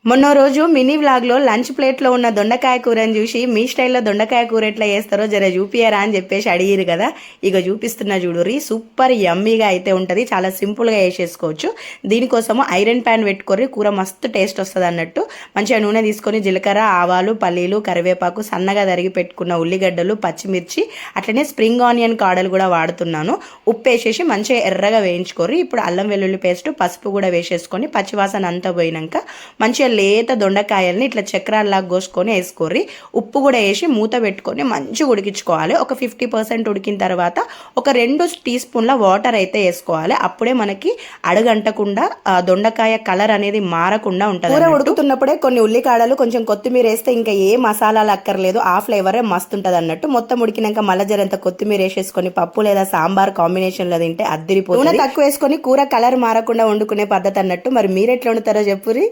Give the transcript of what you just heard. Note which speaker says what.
Speaker 1: మొన్న రోజు మినీ వ్లాగ్లో లంచ్ ప్లేట్లో ఉన్న దొండకాయ కూరని చూసి మీ స్టైల్లో దొండకాయ కూర ఎట్లా చేస్తారో జర చూపియరా అని చెప్పేసి అడిగిరు కదా. ఇక చూపిస్తున్నా చూడుర్రి. సూపర్ యమ్మీగా అయితే ఉంటుంది, చాలా సింపుల్గా వేసేసుకోవచ్చు. దీనికోసము ఐరన్ ప్యాన్ పెట్టుకొని కూర మస్తు టేస్ట్ వస్తుంది అన్నట్టు. మంచిగా నూనె తీసుకొని జీలకర్ర, ఆవాలు, పల్లీలు, కరివేపాకు, సన్నగా తరిగి పెట్టుకున్న ఉల్లిగడ్డలు, పచ్చిమిర్చి, అట్లనే స్ప్రింగ్ ఆనియన్ కాడలు కూడా వాడుతున్నాను. ఉప్పు వేసేసి మంచిగా ఎర్రగా వేయించుకోర్రి. ఇప్పుడు అల్లం వెల్లుల్లి పేస్ట్, పసుపు కూడా వేసేసుకొని పచ్చివాసన అంతా పోయినాక మంచిగా లేత దొండకాయల్ని ఇట్లా చక్రాల్లాగా కోసుకొని వేసుకోర్రి. ఉప్పు కూడా వేసి మూత పెట్టుకొని మంచిగా ఉడికించుకోవాలి. ఒక 50% ఉడికిన తర్వాత ఒక 2 టీ స్పూన్ల వాటర్ అయితే వేసుకోవాలి. అప్పుడే మనకి అడుగంటకుండా దొండకాయ కలర్ అనేది మారకుండా ఉంటుంది. కూర ఉడుకుతున్నప్పుడే కొన్ని ఉల్లికాడలు, కొంచెం కొత్తిమీర వేస్తే ఇంకా ఏ మసాలాలు అక్కర్లేదు, ఆ ఫ్లేవరే మస్తు ఉంటుంది అన్నట్టు. మొత్తం ఉడికినాక మళ్ళీ జరంత కొత్తిమీర వేసేసుకొని పప్పు లేదా సాంబార్ కాంబినేషన్లో తింటే అద్దిరిపోతుంది. నూనె తక్కువ వేసుకొని కూర కలర్ మారకుండా వండుకునే పద్ధతి అన్నట్టు. మరి మీరు ఎట్లా వండుతారో చెప్పుర్రి.